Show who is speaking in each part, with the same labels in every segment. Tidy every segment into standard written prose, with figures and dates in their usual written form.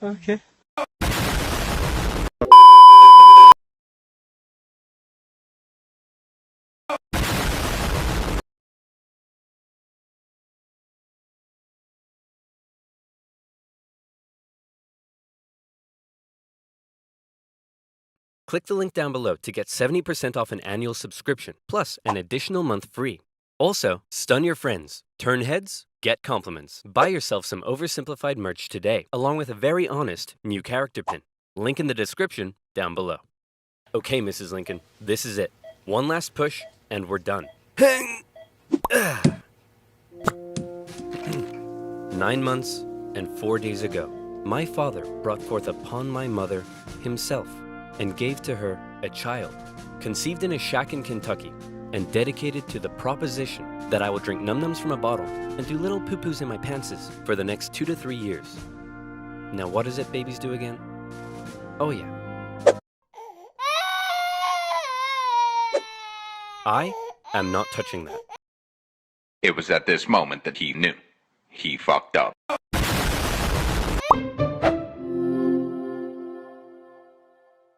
Speaker 1: Okay.
Speaker 2: Click the link down below to get 70% off an annual subscription, plus an additional month free. Also, stun your friends, turn heads, get compliments. Buy yourself some Oversimplified merch today, along with a very honest new character pin. Link in the description down below. Okay, Mrs. Lincoln, this is it. One last push, and we're done. 9 months and 4 days ago, my father brought forth upon my mother himself, and gave to her a child, conceived in a shack in Kentucky, and dedicated to the proposition that I will drink num-nums from a bottle and do little poo-poos in my pantses for the next 2 to 3 years. Now what is it babies do again? Oh yeah. I am not touching that.
Speaker 3: It was at this moment that he knew. He fucked up.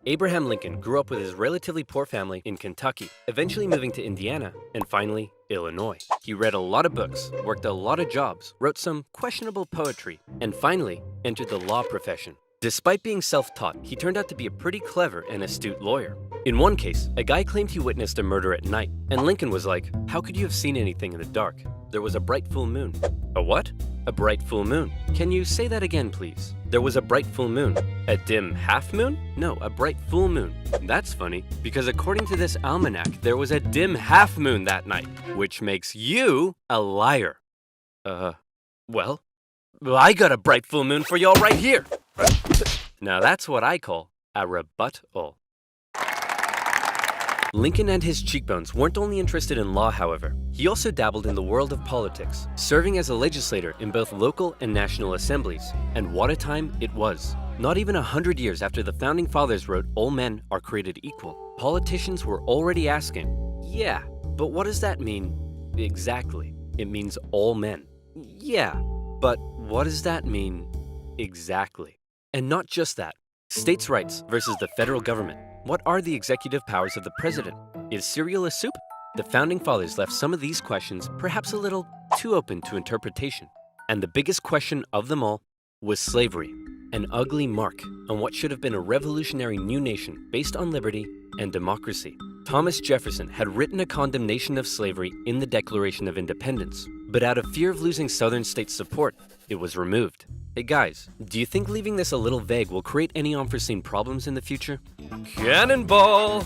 Speaker 2: Abraham Lincoln grew up with his relatively poor family in Kentucky, eventually moving to Indiana, and finally, Illinois. He read a lot of books, worked a lot of jobs, wrote some questionable poetry, and finally entered the law profession. Despite being self-taught, he turned out to be a pretty clever and astute lawyer. In one case, a guy claimed he witnessed a murder at night, and Lincoln was like, "How could you have seen anything in the dark? There was a bright full moon." A what? A bright full moon. Can you say that again, please? There was a bright full moon. A dim half moon? No, a bright full moon. That's funny, because according to this almanac, there was a dim half moon that night, which makes you a liar. Well, I got a bright full moon for y'all right here. Now that's what I call a rebuttal. Lincoln and his cheekbones weren't only interested in law, however. He also dabbled in the world of politics, serving as a legislator in both local and national assemblies. And what a time it was. Not even 100 years after the Founding Fathers wrote, "All men are created equal," politicians were already asking, "Yeah, but what does that mean exactly?" It means all men. Yeah, but what does that mean exactly? And not just that. States' rights versus the federal government. What are the executive powers of the president? Is cereal a soup? The Founding Fathers left some of these questions perhaps a little too open to interpretation. And the biggest question of them all was slavery, an ugly mark on what should have been a revolutionary new nation based on liberty and democracy. Thomas Jefferson had written a condemnation of slavery in the Declaration of Independence, but out of fear of losing Southern states' support, it was removed. Hey guys, do you think leaving this a little vague will create any unforeseen problems in the future? Cannonball!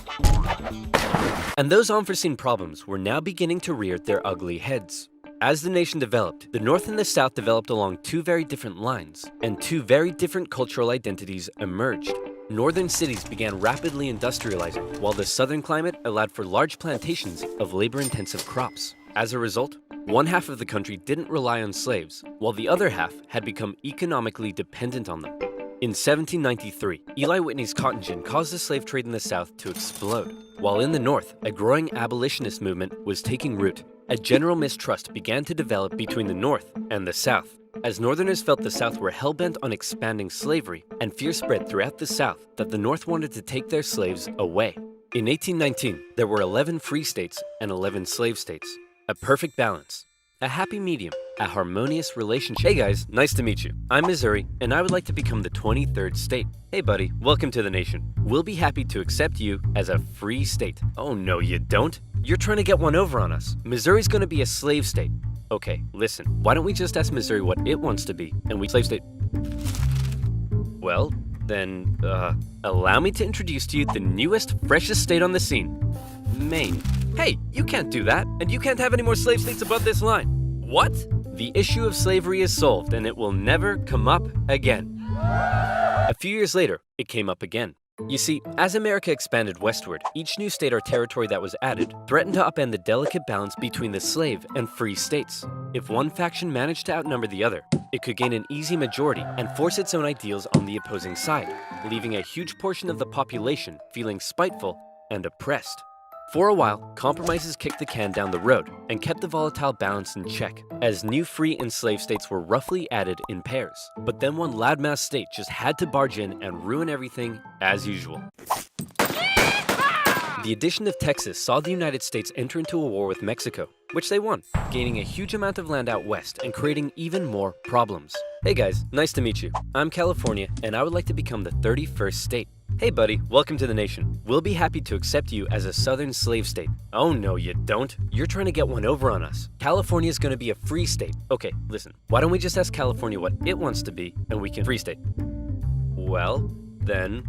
Speaker 2: And those unforeseen problems were now beginning to rear their ugly heads. As the nation developed, the North and the South developed along two very different lines, and two very different cultural identities emerged. Northern cities began rapidly industrializing, while the southern climate allowed for large plantations of labor-intensive crops. As a result, one half of the country didn't rely on slaves, while the other half had become economically dependent on them. In 1793, Eli Whitney's cotton gin caused the slave trade in the South to explode, while in the North, a growing abolitionist movement was taking root. A general mistrust began to develop between the North and the South, as Northerners felt the South were hell-bent on expanding slavery, and fear spread throughout the South that the North wanted to take their slaves away. In 1819, there were 11 free states and 11 slave states. A perfect balance. a happy medium, a harmonious relationship. Hey guys, nice to meet you. I'm Missouri, and I would like to become the 23rd state. Hey buddy, welcome to the nation. We'll be happy to accept you as a free state. Oh no, you don't. You're trying to get one over on us. Missouri's gonna be a slave state. Okay, listen, why don't we just ask Missouri what it wants to be, and we slave state. Well, then, allow me to introduce to you the newest, freshest state on the scene, Maine. Hey, you can't do that, and you can't have any more slave states above this line. What? The issue of slavery is solved, and it will never come up again. A few years later, it came up again. You see, as America expanded westward, each new state or territory that was added threatened to upend the delicate balance between the slave and free states. If one faction managed to outnumber the other, it could gain an easy majority and force its own ideals on the opposing side, leaving a huge portion of the population feeling spiteful and oppressed. For a while, compromises kicked the can down the road and kept the volatile balance in check, as new free and slave states were roughly added in pairs. But then one loudmouth state just had to barge in and ruin everything as usual. The addition of Texas saw the United States enter into a war with Mexico, which they won, gaining a huge amount of land out west and creating even more problems. Hey guys, nice to meet you. I'm California, and I would like to become the 31st state. Hey buddy, welcome to the nation. We'll be happy to accept you as a southern slave state. Oh no, you don't. You're trying to get one over on us. California's gonna be a free state. Okay, listen, why don't we just ask California what it wants to be, and we can free state. Well, then,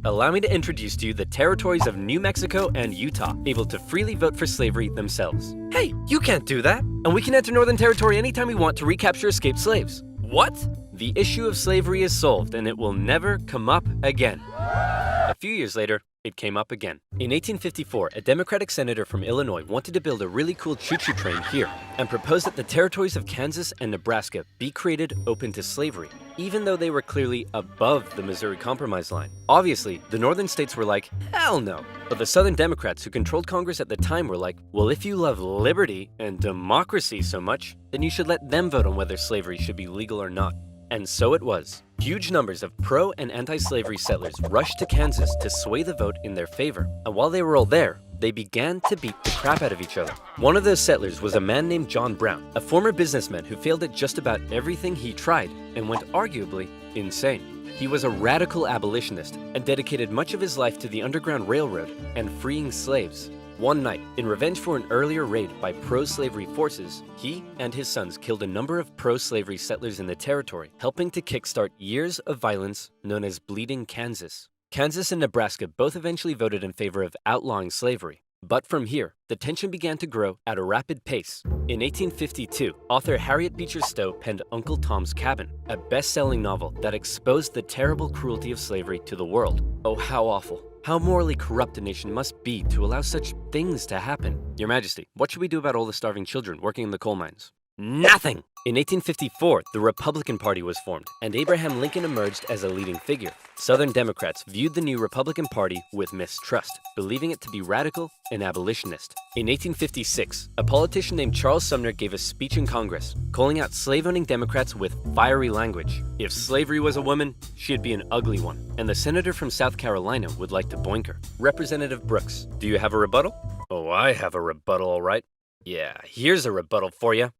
Speaker 2: allow me to introduce to you the territories of New Mexico and Utah, able to freely vote for slavery themselves. Hey, you can't do that! And we can enter Northern Territory anytime we want to recapture escaped slaves. What? The issue of slavery is solved, and it will never come up again. A few years later, it came up again. In 1854, a Democratic senator from Illinois wanted to build a really cool choo-choo train here and proposed that the territories of Kansas and Nebraska be created open to slavery, even though they were clearly above the Missouri Compromise line. Obviously, the northern states were like, hell no. But the southern Democrats who controlled Congress at the time were like, well, if you love liberty and democracy so much, then you should let them vote on whether slavery should be legal or not. And so it was. Huge numbers of pro- and anti-slavery settlers rushed to Kansas to sway the vote in their favor. And while they were all there, they began to beat the crap out of each other. One of those settlers was a man named John Brown, a former businessman who failed at just about everything he tried and went arguably insane. He was a radical abolitionist and dedicated much of his life to the Underground Railroad and freeing slaves. One night, in revenge for an earlier raid by pro-slavery forces, he and his sons killed a number of pro-slavery settlers in the territory, helping to kickstart years of violence known as Bleeding Kansas. Kansas and Nebraska both eventually voted in favor of outlawing slavery. But from here, the tension began to grow at a rapid pace. In 1852, author Harriet Beecher Stowe penned Uncle Tom's Cabin, a best-selling novel that exposed the terrible cruelty of slavery to the world. Oh, how awful. How morally corrupt a nation must be to allow such things to happen. Your Majesty, what should we do about all the starving children working in the coal mines? Nothing! In 1854, the Republican Party was formed, and Abraham Lincoln emerged as a leading figure. Southern Democrats viewed the new Republican Party with mistrust, believing it to be radical and abolitionist. In 1856, a politician named Charles Sumner gave a speech in Congress, calling out slave-owning Democrats with fiery language. If slavery was a woman, she'd be an ugly one, and the senator from South Carolina would like to boink her. Representative Brooks, do you have a rebuttal? Oh, I have a rebuttal, all right. Yeah, here's a rebuttal for you.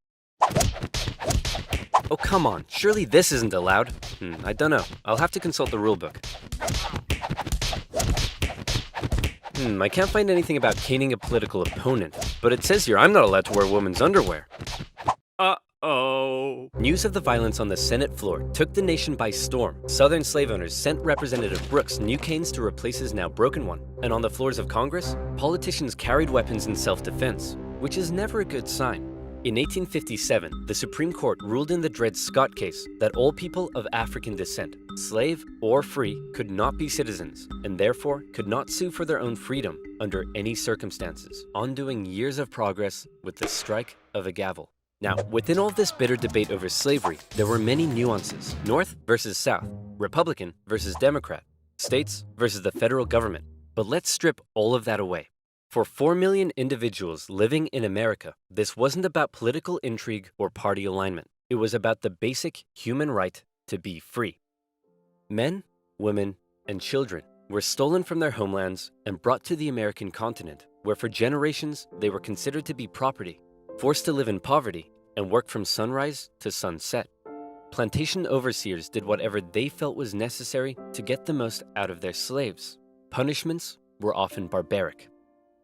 Speaker 2: Oh, come on. Surely this isn't allowed. I don't know. I'll have to consult the rulebook. I can't find anything about caning a political opponent, but it says here I'm not allowed to wear women's underwear. Uh-oh. News of the violence on the Senate floor took the nation by storm. Southern slave owners sent Representative Brooks new canes to replace his now broken one. And on the floors of Congress, politicians carried weapons in self-defense, which is never a good sign. In 1857, the Supreme Court ruled in the Dred Scott case that all people of African descent, slave or free, could not be citizens, and therefore could not sue for their own freedom under any circumstances, undoing years of progress with the strike of a gavel. Now, within all this bitter debate over slavery, there were many nuances: North versus South, Republican versus Democrat, states versus the federal government. But let's strip all of that away. For 4 million individuals living in America, this wasn't about political intrigue or party alignment. It was about the basic human right to be free. Men, women, and children were stolen from their homelands and brought to the American continent, where for generations they were considered to be property. forced to live in poverty and work from sunrise to sunset. Plantation overseers did whatever they felt was necessary to get the most out of their slaves. Punishments were often barbaric.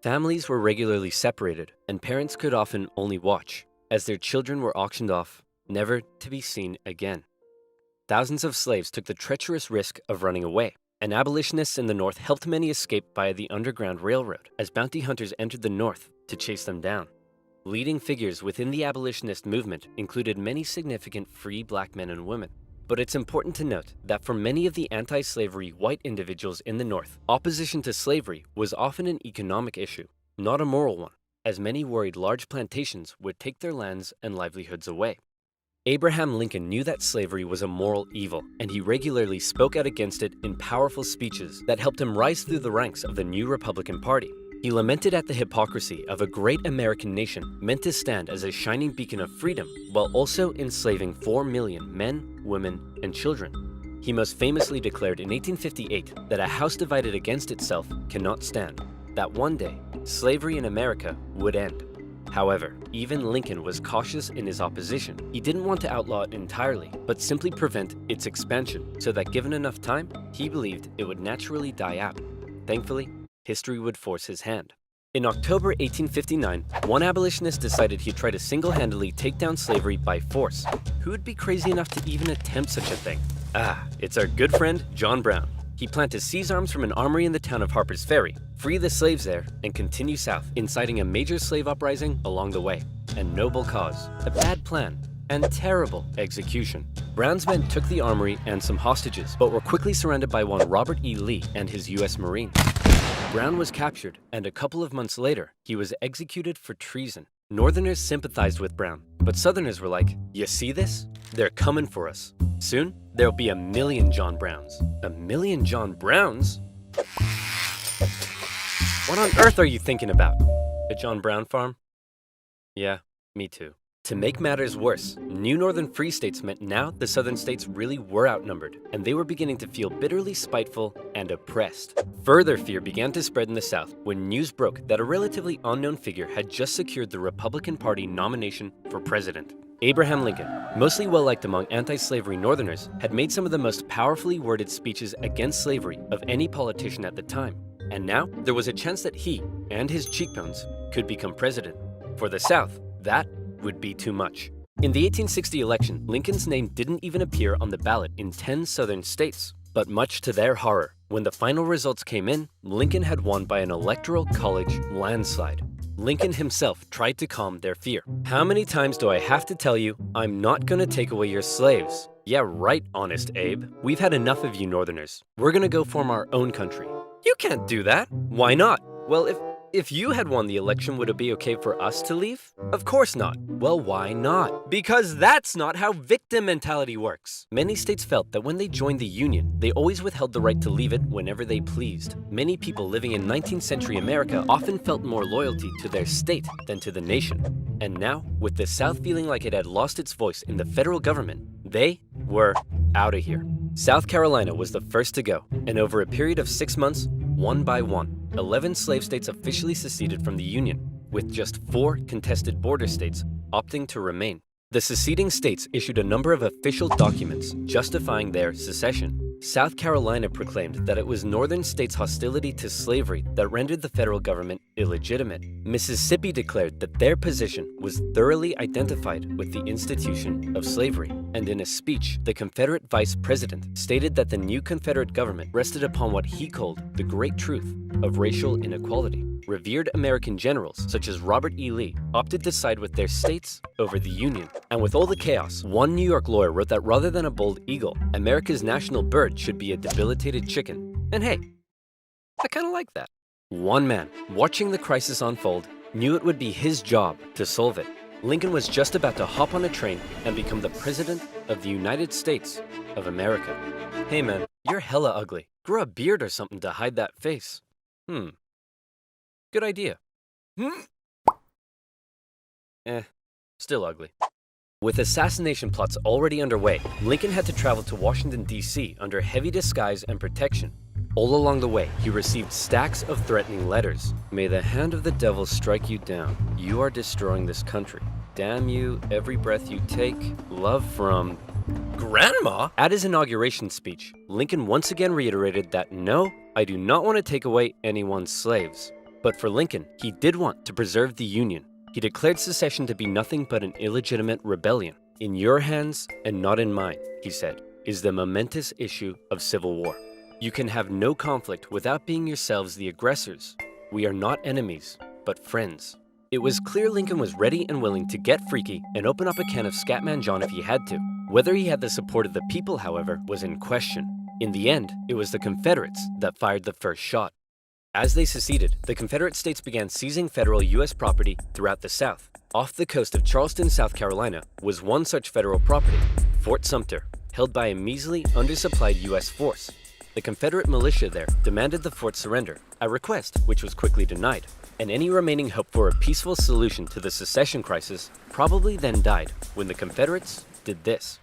Speaker 2: Families were regularly separated, and parents could often only watch, as their children were auctioned off, never to be seen again. Thousands of slaves took the treacherous risk of running away, and abolitionists in the North helped many escape via the Underground Railroad as bounty hunters entered the North to chase them down. Leading figures within the abolitionist movement included many significant free black men and women. But it's important to note that for many of the anti-slavery white individuals in the North, opposition to slavery was often an economic issue, not a moral one, as many worried large plantations would take their lands and livelihoods away. Abraham Lincoln knew that slavery was a moral evil, and he regularly spoke out against it in powerful speeches that helped him rise through the ranks of the new Republican Party. He lamented at the hypocrisy of a great American nation meant to stand as a shining beacon of freedom while also enslaving 4 million men, women, and children. He most famously declared in 1858 that a house divided against itself cannot stand, that one day slavery in America would end. However, even Lincoln was cautious in his opposition. He didn't want to outlaw it entirely, but simply prevent its expansion so that given enough time, he believed it would naturally die out. Thankfully, history would force his hand. In October 1859, one abolitionist decided he'd try to single-handedly take down slavery by force. Who would be crazy enough to even attempt such a thing? It's our good friend, John Brown. He planned to seize arms from an armory in the town of Harper's Ferry, free the slaves there, and continue south, inciting a major slave uprising along the way. A noble cause, a bad plan, and terrible execution. Brown's men took the armory and some hostages, but were quickly surrounded by one Robert E. Lee and his U.S. Marines. Brown was captured, and a couple of months later, he was executed for treason. Northerners sympathized with Brown, but Southerners were like, "You see this? They're coming for us. Soon, there'll be 1 million John Browns." 1 million John Browns? What on earth are you thinking about? A John Brown farm? Yeah, me too. To make matters worse, new northern free states meant now the southern states really were outnumbered, and they were beginning to feel bitterly spiteful and oppressed. Further fear began to spread in the South when news broke that a relatively unknown figure had just secured the Republican Party nomination for president. Abraham Lincoln, mostly well-liked among anti-slavery Northerners, had made some of the most powerfully worded speeches against slavery of any politician at the time. And now, there was a chance that he and his cheekbones could become president. For the South, that would be too much. In the 1860 election, Lincoln's name didn't even appear on the ballot in 10 southern states. But much to their horror, when the final results came in, Lincoln had won by an electoral college landslide. Lincoln himself tried to calm their fear. "How many times do I have to tell you, I'm not gonna take away your slaves?" "Yeah, right, Honest Abe. We've had enough of you Northerners. We're gonna go form our own country." "You can't do that." "Why not?" "Well, if you had won the election, would it be okay for us to leave?" "Of course not." "Well, why not?" "Because that's not how victim mentality works." Many states felt that when they joined the Union, they always withheld the right to leave it whenever they pleased. Many people living in 19th century America often felt more loyalty to their state than to the nation. And now, with the South feeling like it had lost its voice in the federal government, they were out of here. South Carolina was the first to go, and over a period of 6 months, one by one, 11 slave states officially seceded from the Union, with just 4 contested border states opting to remain. The seceding states issued a number of official documents justifying their secession. South Carolina proclaimed that it was northern states' hostility to slavery that rendered the federal government illegitimate. Mississippi declared that their position was thoroughly identified with the institution of slavery. And in a speech, the Confederate vice president stated that the new Confederate government rested upon what he called the great truth of racial inequality. Revered American generals, such as Robert E. Lee, opted to side with their states over the Union. And with all the chaos, one New York lawyer wrote that rather than a bald eagle, America's national bird should be a debilitated chicken. And hey, I kind of like that. One man, watching the crisis unfold, knew it would be his job to solve it. Lincoln was just about to hop on a train and become the President of the United States of America. Hey man, you're hella ugly. Grow a beard or something to hide that face. Good idea. Still ugly. With assassination plots already underway, Lincoln had to travel to Washington, D.C. under heavy disguise and protection. All along the way, he received stacks of threatening letters. May the hand of the devil strike you down. You are destroying this country. Damn you, every breath you take. Love from... Grandma? At his inauguration speech, Lincoln once again reiterated that no, I do not want to take away anyone's slaves. But for Lincoln, he did want to preserve the Union. He declared secession to be nothing but an illegitimate rebellion. In your hands and not in mine, he said, is the momentous issue of civil war. You can have no conflict without being yourselves the aggressors. We are not enemies, but friends. It was clear Lincoln was ready and willing to get freaky and open up a can of Scatman John if he had to. Whether he had the support of the people, however, was in question. In the end, it was the Confederates that fired the first shot. As they seceded, the Confederate states began seizing federal U.S. property throughout the South. Off the coast of Charleston, South Carolina, was one such federal property, Fort Sumter, held by a measly, undersupplied U.S. force. The Confederate militia there demanded the fort surrender, a request which was quickly denied, and any remaining hope for a peaceful solution to the secession crisis probably then died when the Confederates did this.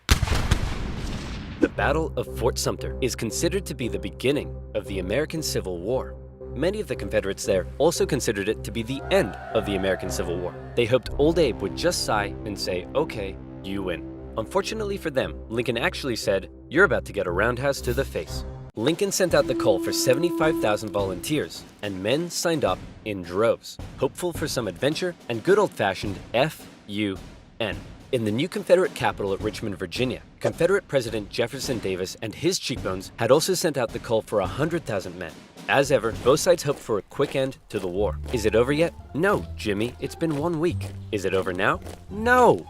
Speaker 2: The Battle of Fort Sumter is considered to be the beginning of the American Civil War. Many of the Confederates there also considered it to be the end of the American Civil War. They hoped Old Abe would just sigh and say, okay, you win. Unfortunately for them, Lincoln actually said, you're about to get a roundhouse to the face. Lincoln sent out the call for 75,000 volunteers, and men signed up in droves, hopeful for some adventure and good old-fashioned F-U-N. In the new Confederate capital at Richmond, Virginia, Confederate President Jefferson Davis and his cheekbones had also sent out the call for 100,000 men. As ever, both sides hoped for a quick end to the war. Is it over yet? No, Jimmy, it's been 1 week. Is it over now? No!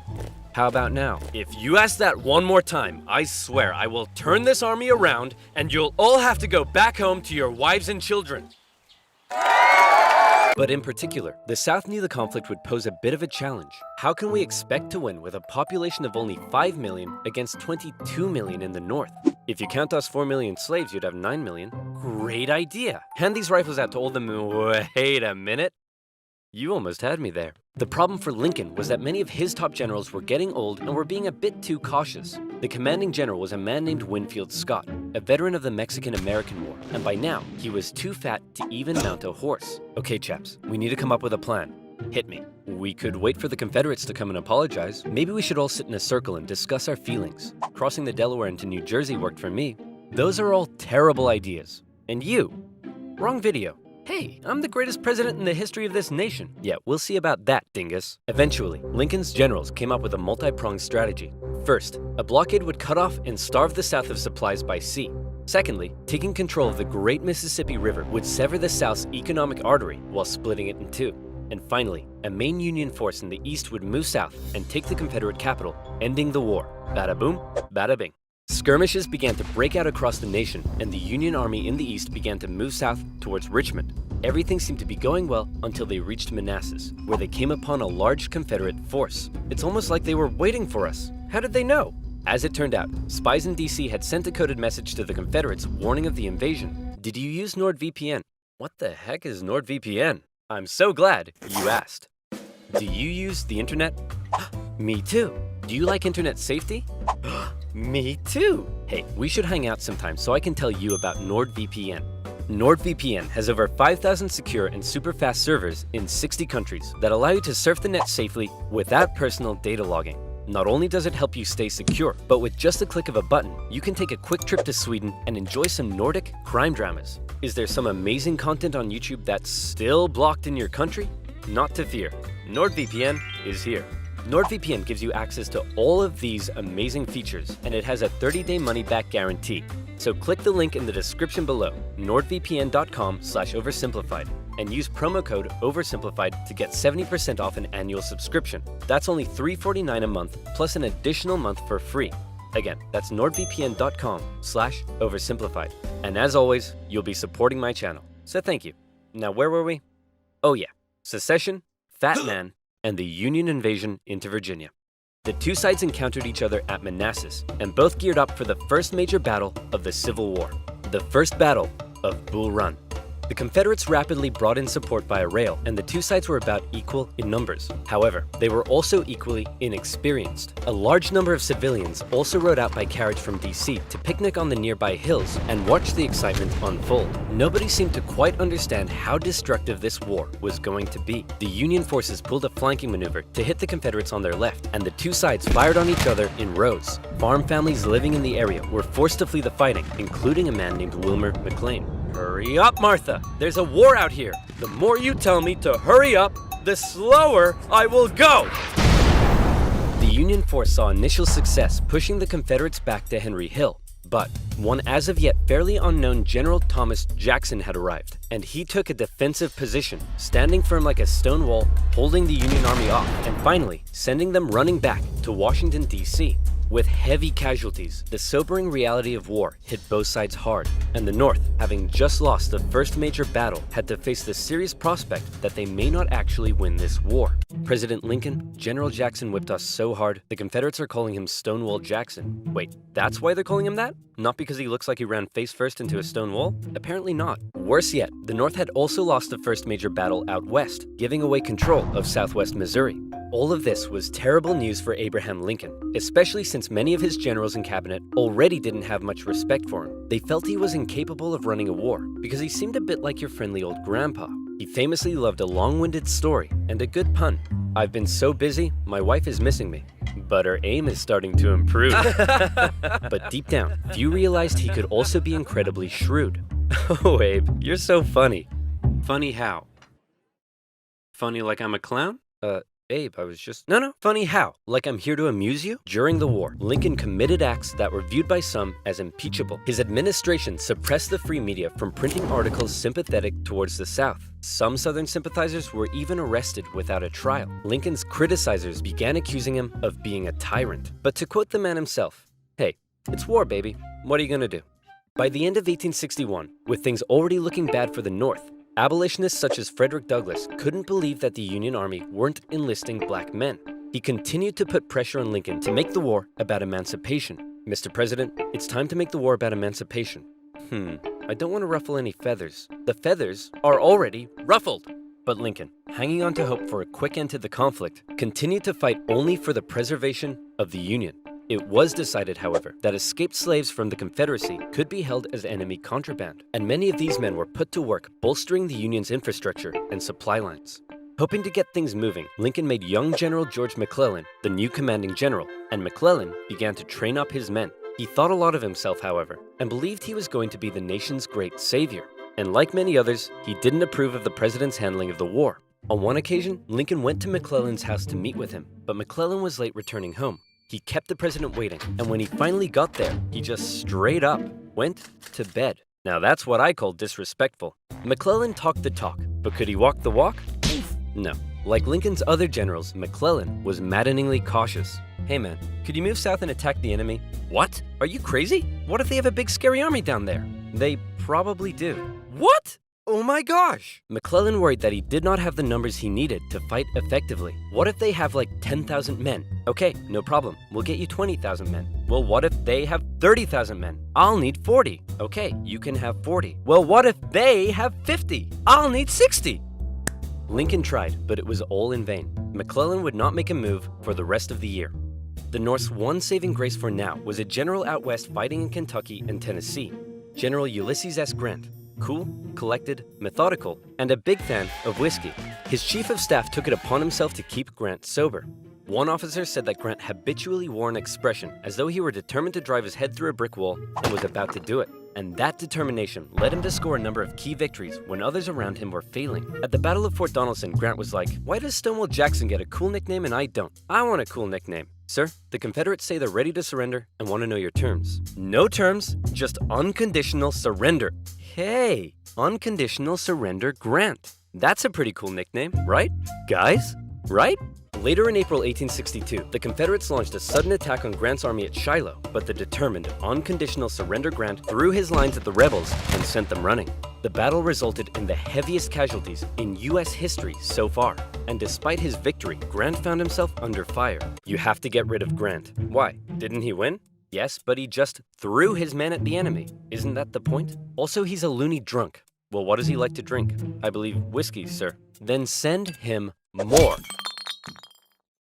Speaker 2: How about now? If you ask that one more time, I swear I will turn this army around and you'll all have to go back home to your wives and children. But in particular, the South knew the conflict would pose a bit of a challenge. How can we expect to win with a population of only 5 million against 22 million in the North? If you count us 4 million slaves, you'd have 9 million. Great idea. Hand these rifles out to all the men. Wait a minute. You almost had me there. The problem for Lincoln was that many of his top generals were getting old and were being a bit too cautious. The commanding general was a man named Winfield Scott, a veteran of the Mexican-American War, and by now, he was too fat to even mount a horse. Okay, chaps, we need to come up with a plan. Hit me. We could wait for the Confederates to come and apologize. Maybe we should all sit in a circle and discuss our feelings. Crossing the Delaware into New Jersey worked for me. Those are all terrible ideas. And you? Wrong video. Hey, I'm the greatest president in the history of this nation. Yeah, we'll see about that, dingus. Eventually, Lincoln's generals came up with a multi-pronged strategy. First, a blockade would cut off and starve the South of supplies by sea. Secondly, taking control of the Great Mississippi River would sever the South's economic artery while splitting it in two. And finally, a main Union force in the East would move south and take the Confederate capital, ending the war. Bada boom, bada bing. Skirmishes began to break out across the nation, and the Union Army in the East began to move south towards Richmond. Everything seemed to be going well until they reached Manassas, where they came upon a large Confederate force. It's almost like they were waiting for us. How did they know? As it turned out, spies in DC had sent a coded message to the Confederates warning of the invasion. Did you use NordVPN? What the heck is NordVPN? I'm so glad you asked. Do you use the internet? Me too. Do you like internet safety? Me too. Hey, we should hang out sometime so I can tell you about NordVPN. NordVPN has over 5,000 secure and super fast servers in 60 countries that allow you to surf the net safely without personal data logging. Not only does it help you stay secure, but with just a click of a button, you can take a quick trip to Sweden and enjoy some Nordic crime dramas. Is there some amazing content on YouTube that's still blocked in your country? Not to fear. NordVPN is here. NordVPN gives you access to all of these amazing features, and it has a 30-day money-back guarantee. So click the link in the description below, nordvpn.com/oversimplified, and use promo code Oversimplified to get 70% off an annual subscription. That's only $3.49 a month, plus an additional month for free. Again, that's nordvpn.com/oversimplified. And as always, you'll be supporting my channel. So thank you. Now where were we? Oh yeah, secession, Fat Man, and the Union invasion into Virginia. The two sides encountered each other at Manassas, and both geared up for the first major battle of the Civil War, the First Battle of Bull Run. The Confederates rapidly brought in support via rail, and the two sides were about equal in numbers. However, they were also equally inexperienced. A large number of civilians also rode out by carriage from DC to picnic on the nearby hills and watch the excitement unfold. Nobody seemed to quite understand how destructive this war was going to be. The Union forces pulled a flanking maneuver to hit the Confederates on their left, and the two sides fired on each other in rows. Farm families living in the area were forced to flee the fighting, including a man named Wilmer McLean. Hurry up, Martha! There's a war out here! The more you tell me to hurry up, the slower I will go! The Union force saw initial success pushing the Confederates back to Henry Hill, but one as of yet fairly unknown General Thomas Jackson had arrived, and he took a defensive position, standing firm like a stone wall, holding the Union Army off, and finally sending them running back to Washington, D.C. With heavy casualties, the sobering reality of war hit both sides hard, and the North, having just lost the first major battle, had to face the serious prospect that they may not actually win this war. President Lincoln, General Jackson whipped us so hard, the Confederates are calling him Stonewall Jackson. Wait, that's why they're calling him that? Not because he looks like he ran face first into a stone wall? Apparently not. Worse yet, the North had also lost the first major battle out west, giving away control of southwest Missouri. All of this was terrible news for Abraham Lincoln, especially since many of his generals and cabinet already didn't have much respect for him. They felt he was incapable of running a war because he seemed a bit like your friendly old grandpa. He famously loved a long-winded story and a good pun. I've been so busy, my wife is missing me. But her aim is starting to improve. But deep down, few realized he could also be incredibly shrewd. Oh, Abe, you're so funny. Funny how? Funny like I'm a clown? Abe, I was just... No, funny how? Like I'm here to amuse you? During the war, Lincoln committed acts that were viewed by some as impeachable. His administration suppressed the free media from printing articles sympathetic towards the South. Some Southern sympathizers were even arrested without a trial. Lincoln's criticizers began accusing him of being a tyrant. But to quote the man himself, "Hey, it's war, baby. What are you gonna do?" By the end of 1861, with things already looking bad for the North, abolitionists such as Frederick Douglass couldn't believe that the Union Army weren't enlisting black men. He continued to put pressure on Lincoln to make the war about emancipation. "Mr. President, it's time to make the war about emancipation." I don't want to ruffle any feathers. The feathers are already ruffled. But Lincoln, hanging on to hope for a quick end to the conflict, continued to fight only for the preservation of the Union. It was decided, however, that escaped slaves from the Confederacy could be held as enemy contraband, and many of these men were put to work bolstering the Union's infrastructure and supply lines. Hoping to get things moving, Lincoln made young General George McClellan the new commanding general, and McClellan began to train up his men. He thought a lot of himself, however, and believed he was going to be the nation's great savior. And like many others, he didn't approve of the president's handling of the war. On one occasion, Lincoln went to McClellan's house to meet with him, but McClellan was late returning home. He kept the president waiting, and when he finally got there, he just straight up went to bed. Now that's what I call disrespectful. McClellan talked the talk, but could he walk the walk? No. Like Lincoln's other generals, McClellan was maddeningly cautious. "Hey man, could you move south and attack the enemy?" "What? Are you crazy? What if they have a big scary army down there?" "They probably do." "What? Oh my gosh!" McClellan worried that he did not have the numbers he needed to fight effectively. "What if they have like 10,000 men?" "Okay, no problem. We'll get you 20,000 men." "Well, what if they have 30,000 men?" "I'll need 40." "Okay, you can have 40." "Well, what if they have 50?" "I'll need 60." Lincoln tried, but it was all in vain. McClellan would not make a move for the rest of the year. The North's one saving grace for now was a general out west fighting in Kentucky and Tennessee, General Ulysses S. Grant. Cool, collected, methodical, and a big fan of whiskey. His chief of staff took it upon himself to keep Grant sober. One officer said that Grant habitually wore an expression as though he were determined to drive his head through a brick wall and was about to do it. And that determination led him to score a number of key victories when others around him were failing. At the Battle of Fort Donelson, Grant was like, "Why does Stonewall Jackson get a cool nickname and I don't? I want a cool nickname." "Sir, the Confederates say they're ready to surrender and want to know your terms." "No terms, just unconditional surrender." Hey, unconditional surrender Grant. That's a pretty cool nickname, right? Guys, right? Later in April 1862, the Confederates launched a sudden attack on Grant's army at Shiloh, but the determined, unconditional surrender Grant threw his lines at the rebels and sent them running. The battle resulted in the heaviest casualties in U.S. history so far, and despite his victory, Grant found himself under fire. You have to get rid of Grant. Why? Didn't he win? Yes, but he just threw his men at the enemy. Isn't that the point? Also, he's a loony drunk. Well, what does he like to drink? I believe whiskey, sir. Then send him more.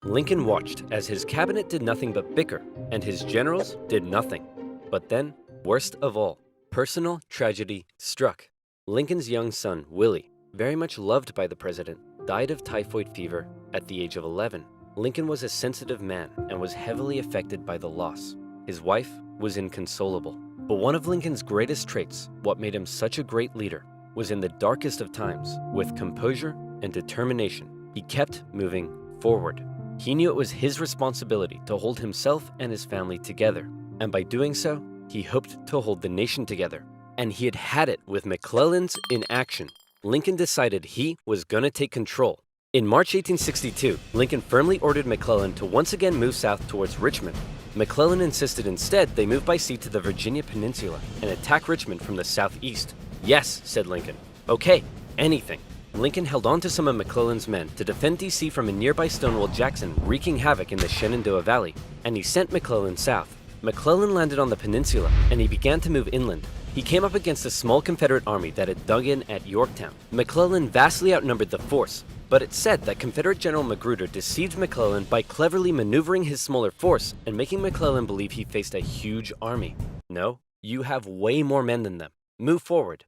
Speaker 2: Lincoln watched as his cabinet did nothing but bicker, and his generals did nothing. But then, worst of all, personal tragedy struck. Lincoln's young son, Willie, very much loved by the president, died of typhoid fever at the age of 11. Lincoln was a sensitive man and was heavily affected by the loss. His wife was inconsolable. But one of Lincoln's greatest traits, what made him such a great leader, was in the darkest of times, with composure and determination, he kept moving forward. He knew it was his responsibility to hold himself and his family together, and by doing so, he hoped to hold the nation together. And he had had it with McClellan's inaction. Lincoln decided he was gonna take control. In March 1862, Lincoln firmly ordered McClellan to once again move south towards Richmond. McClellan insisted instead they move by sea to the Virginia Peninsula and attack Richmond from the southeast. Yes, said Lincoln. Okay, anything. Lincoln held on to some of McClellan's men to defend D.C. from a nearby Stonewall Jackson wreaking havoc in the Shenandoah Valley, and he sent McClellan south. McClellan landed on the peninsula, and he began to move inland. He came up against a small Confederate army that had dug in at Yorktown. McClellan vastly outnumbered the force, but it's said that Confederate General Magruder deceived McClellan by cleverly maneuvering his smaller force and making McClellan believe he faced a huge army. No, you have way more men than them. Move forward.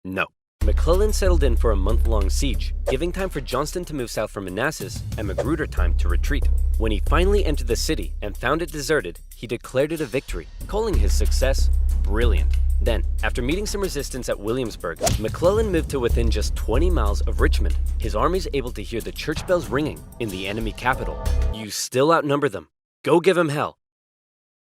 Speaker 2: No. McClellan settled in for a month-long siege, giving time for Johnston to move south from Manassas and Magruder time to retreat. When he finally entered the city and found it deserted, he declared it a victory, calling his success brilliant. Then, after meeting some resistance at Williamsburg, McClellan moved to within just 20 miles of Richmond. His army's able to hear the church bells ringing in the enemy capital. You still outnumber them. Go give him hell.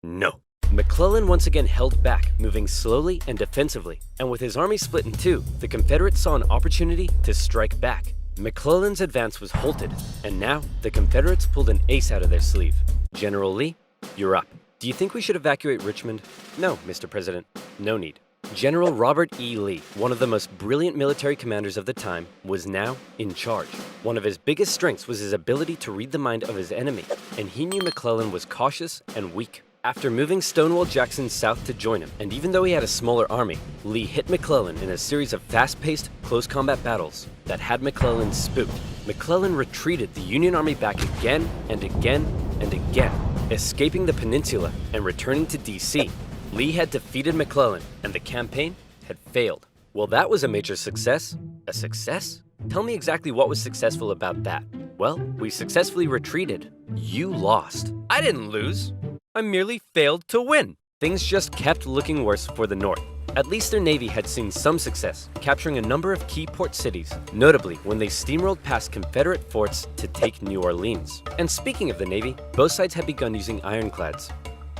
Speaker 2: No. McClellan once again held back, moving slowly and defensively, and with his army split in two, the Confederates saw an opportunity to strike back. McClellan's advance was halted, and now the Confederates pulled an ace out of their sleeve. General Lee, you're up. Do you think we should evacuate Richmond? No, Mr. President, no need. General Robert E. Lee, one of the most brilliant military commanders of the time, was now in charge. One of his biggest strengths was his ability to read the mind of his enemy, and he knew McClellan was cautious and weak. After moving Stonewall Jackson south to join him, and even though he had a smaller army, Lee hit McClellan in a series of fast-paced, close combat battles that had McClellan spooked. McClellan retreated the Union Army back again and again and again, escaping the peninsula and returning to D.C. Lee had defeated McClellan, and the campaign had failed. Well, that was a major success. A success? Tell me exactly what was successful about that. Well, we successfully retreated. You lost. I didn't lose. I merely failed to win. Things just kept looking worse for the North. At least their Navy had seen some success, capturing a number of key port cities, notably when they steamrolled past Confederate forts to take New Orleans. And speaking of the Navy, both sides had begun using ironclads.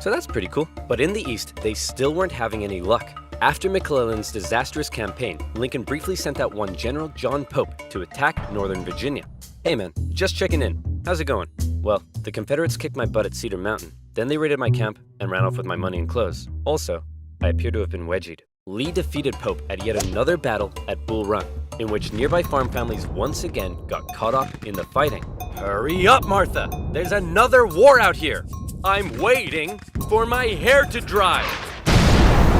Speaker 2: So that's pretty cool. But in the East, they still weren't having any luck. After McClellan's disastrous campaign, Lincoln briefly sent out one General John Pope to attack Northern Virginia. Hey man, just checking in. How's it going? Well, the Confederates kicked my butt at Cedar Mountain. Then they raided my camp and ran off with my money and clothes. Also, I appear to have been wedgied. Lee defeated Pope at yet another battle at Bull Run, in which nearby farm families once again got caught up in the fighting. Hurry up, Martha! There's another war out here! I'm waiting for my hair to dry!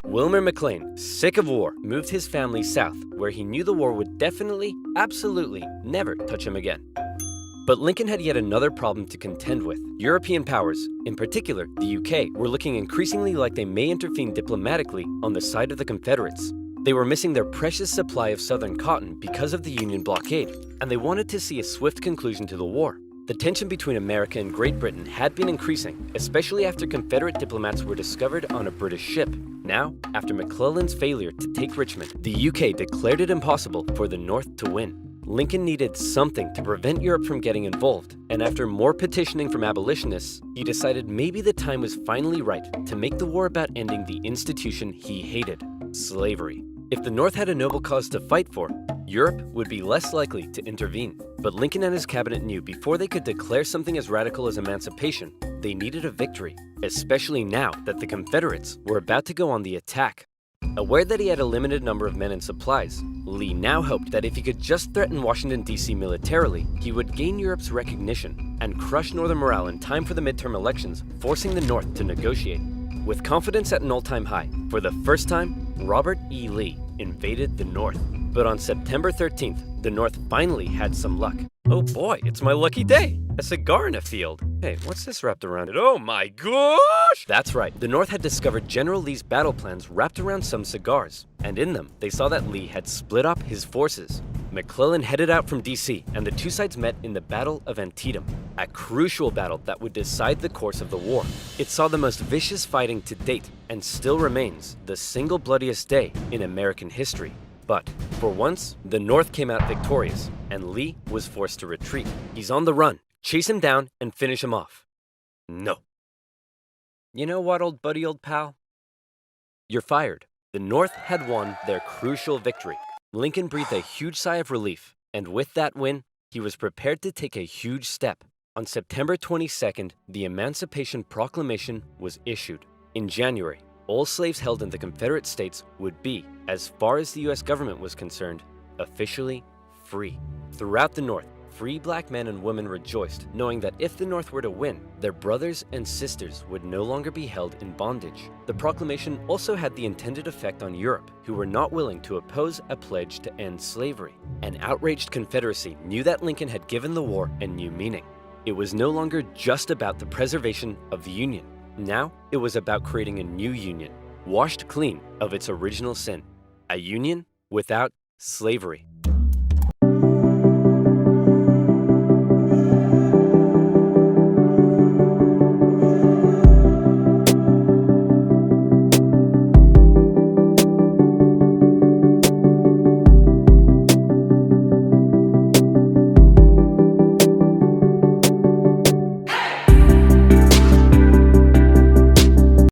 Speaker 2: Wilmer McLean, sick of war, moved his family south, where he knew the war would definitely, absolutely, never touch him again. But Lincoln had yet another problem to contend with. European powers, in particular the UK, were looking increasingly like they may intervene diplomatically on the side of the Confederates. They were missing their precious supply of southern cotton because of the Union blockade, and they wanted to see a swift conclusion to the war. The tension between America and Great Britain had been increasing, especially after Confederate diplomats were discovered on a British ship. Now, after McClellan's failure to take Richmond, the UK declared it impossible for the North to win. Lincoln needed something to prevent Europe from getting involved, and after more petitioning from abolitionists, he decided maybe the time was finally right to make the war about ending the institution he hated, slavery. If the North had a noble cause to fight for, Europe would be less likely to intervene. But Lincoln and his cabinet knew before they could declare something as radical as emancipation, they needed a victory, especially now that the Confederates were about to go on the attack. Aware that he had a limited number of men and supplies, Lee now hoped that if he could just threaten Washington, D.C. militarily, he would gain Europe's recognition and crush Northern morale in time for the midterm elections, forcing the North to negotiate. With confidence at an all-time high, for the first time, Robert E. Lee invaded the North. But on September 13th, the North finally had some luck. Oh boy, it's my lucky day! A cigar in a field. Hey, what's this wrapped around it? Oh my gosh! That's right, the North had discovered General Lee's battle plans wrapped around some cigars. And in them, they saw that Lee had split up his forces. McClellan headed out from DC, and the two sides met in the Battle of Antietam, a crucial battle that would decide the course of the war. It saw the most vicious fighting to date, and still remains the single bloodiest day in American history. But, for once, the North came out victorious, and Lee was forced to retreat. He's on the run. Chase him down and finish him off. No. You know what, old buddy, old pal? You're fired. The North had won their crucial victory. Lincoln breathed a huge sigh of relief, and with that win, he was prepared to take a huge step. On September 22nd, the Emancipation Proclamation was issued. In January, all slaves held in the Confederate States would be, as far as the U.S. government was concerned, officially free. Throughout the North, free black men and women rejoiced, knowing that if the North were to win, their brothers and sisters would no longer be held in bondage. The proclamation also had the intended effect on Europe, who were not willing to oppose a pledge to end slavery. An outraged Confederacy knew that Lincoln had given the war a new meaning. It was no longer just about the preservation of the Union. Now, it was about creating a new Union, washed clean of its original sin, a Union without slavery.